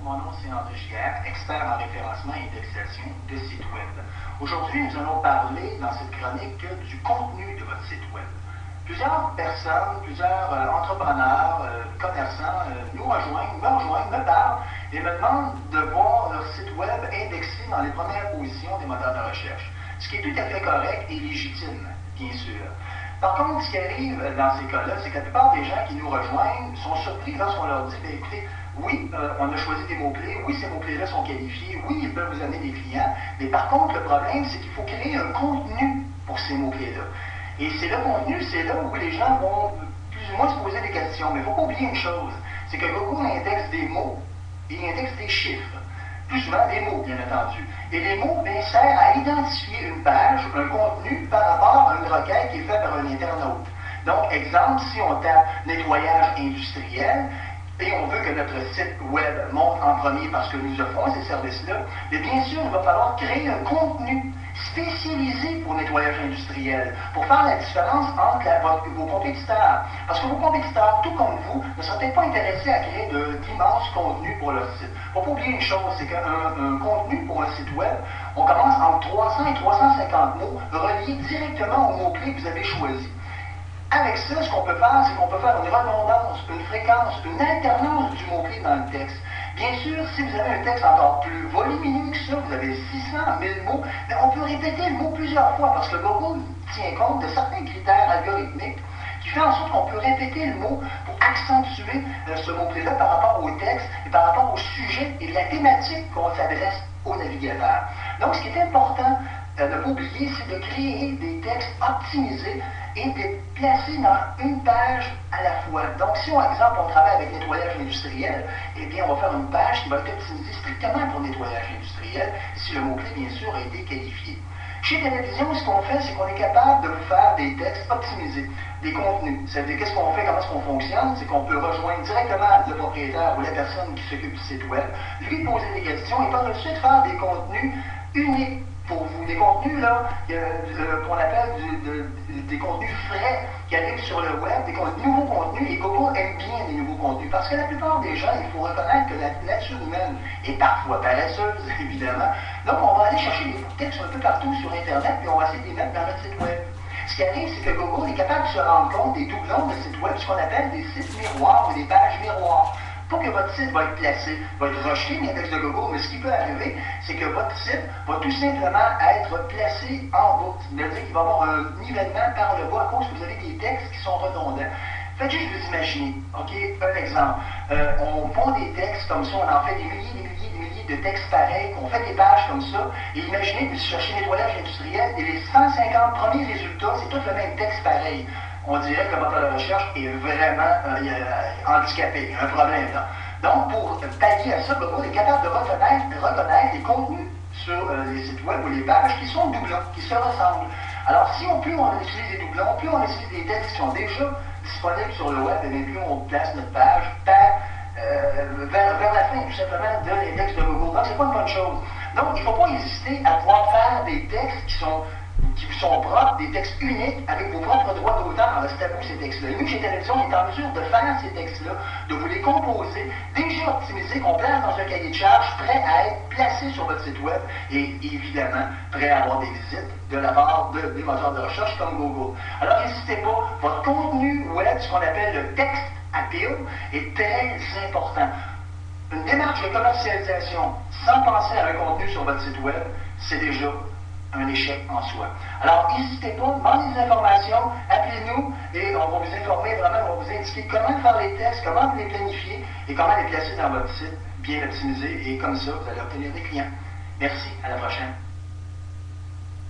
mon nom c'est André Giguère, expert en référencement et indexation de sites web. Aujourd'hui, nous allons parler dans cette chronique du contenu de votre site web. Plusieurs personnes, plusieurs entrepreneurs, commerçants nous rejoignent, me parlent et me demandent de voir leur site web indexé dans les premières positions des moteurs de recherche. Ce qui est tout à fait correct et légitime, bien sûr. Par contre, ce qui arrive dans ces cas-là, c'est que la plupart des gens qui nous rejoignent sont surpris lorsqu'on leur dit, écoutez, oui, on a choisi des mots-clés, oui, ces mots-clés-là sont qualifiés, oui, ils peuvent vous amener des clients, mais par contre, le problème, c'est qu'il faut créer un contenu pour ces mots-clés-là. Et c'est le contenu, c'est là où les gens vont plus ou moins se poser des questions. Mais il ne faut pas oublier une chose, c'est que Google indexe des mots et il indexe des chiffres. Plus souvent des mots, bien entendu. Et les mots servent à identifier une page, un contenu, par rapport à une requête qui est faite par un internaute. Donc, exemple, si on tape nettoyage industriel, et on veut que notre site web monte en premier parce que nous offrons ces services-là, mais bien sûr, il va falloir créer un contenu spécialisé pour nettoyage industriel, pour faire la différence entre vos compétiteurs. Parce que vos compétiteurs, tout comme vous, ne seraient peut-être pas intéressés à créer d'immenses contenus pour leur site. Il ne faut pas oublier une chose, c'est qu'un contenu pour un site web, on commence entre 300 et 350 mots reliés directement aux mots-clés que vous avez choisis. Avec ça, ce qu'on peut faire, c'est qu'on peut faire une redondance, une fréquence, une alternance du mot-clé dans le texte. Bien sûr, si vous avez un texte encore plus volumineux que ça, vous avez 600, 1000 mots, mais on peut répéter le mot plusieurs fois parce que Google tient compte de certains critères algorithmiques qui fait en sorte qu'on peut répéter le mot pour accentuer ce mot-clé-là par rapport au texte et par rapport au sujet et la thématique qu'on s'adresse au navigateur. Donc, ce qui est important de ne pas oublier, c'est de créer des textes optimisés et de les placer dans une page à la fois. Donc, si, par exemple, on travaille avec nettoyage industriel, eh bien, on va faire une page qui va être optimisée strictement pour nettoyage industriel, si le mot-clé, bien sûr, a été qualifié. Chez Télévision, ce qu'on fait, c'est qu'on est capable de vous faire des textes optimisés, des contenus. C'est-à-dire, qu'est-ce qu'on fait, comment est-ce qu'on fonctionne, c'est qu'on peut rejoindre directement le propriétaire ou la personne qui s'occupe du site web, lui poser des questions et par la suite faire des contenus uniques pour vous, des contenus là qu'on appelle des contenus frais qui arrivent sur le web, des nouveaux contenus, et Google aime bien les nouveaux contenus, parce que la plupart des gens, il faut reconnaître que la nature humaine est parfois paresseuse, évidemment. Donc on va aller chercher des textes un peu partout sur Internet, puis on va essayer de les mettre dans notre site web. Ce qui arrive, c'est que Google est capable de se rendre compte des doublons de sites web, ce qu'on appelle des sites miroirs ou des pages miroirs. Pas que votre site va être placé, va être rejeté l'index de Google, mais ce qui peut arriver, c'est que votre site va tout simplement être placé en bas. C'est-à-dire qu'il va y avoir un nivellement par le bas à cause que vous avez des textes qui sont redondants. Faites juste vous imaginer, OK, un exemple. On fond des textes comme ça, on en fait des milliers de textes pareils, on fait des pages comme ça, et imaginez que vous cherchez nettoyage industriel, et les 150 premiers résultats, c'est tout le même texte pareil. On dirait que le moteur de recherche est vraiment handicapé, il y a un problème là. Donc, pour pallier à ça, Google est capable de reconnaître les contenus sur les sites web ou les pages qui sont doublons, qui se ressemblent. Alors, si plus on utilise des doublons, plus on utilise des textes qui sont déjà disponibles sur le web, et bien plus on place notre page vers la fin, tout simplement, de l'index de Google. Donc, c'est pas une bonne chose. Donc, il ne faut pas hésiter à pouvoir faire des textes qui sont propres, des textes uniques, avec vos propres droits d'auteur. C'est à vous ces textes-là. Et nous, chez Télévision, on est en mesure de faire ces textes-là, de vous les composer, déjà optimisés, qu'on place dans un cahier de charge, prêt à être placé sur votre site web, et évidemment, prêt à avoir des visites de la part des moteurs de recherche comme Google. Alors, n'hésitez pas, votre contenu web, ce qu'on appelle le texte appeal, est très important. Une démarche de commercialisation sans penser à un contenu sur votre site web, c'est déjà un échec en soi. Alors, n'hésitez pas, demandez des informations, appelez-nous et on va vous informer vraiment, on va vous indiquer comment faire les tests, comment les planifier et comment les placer dans votre site bien optimisé, et comme ça, vous allez obtenir des clients. Merci, à la prochaine.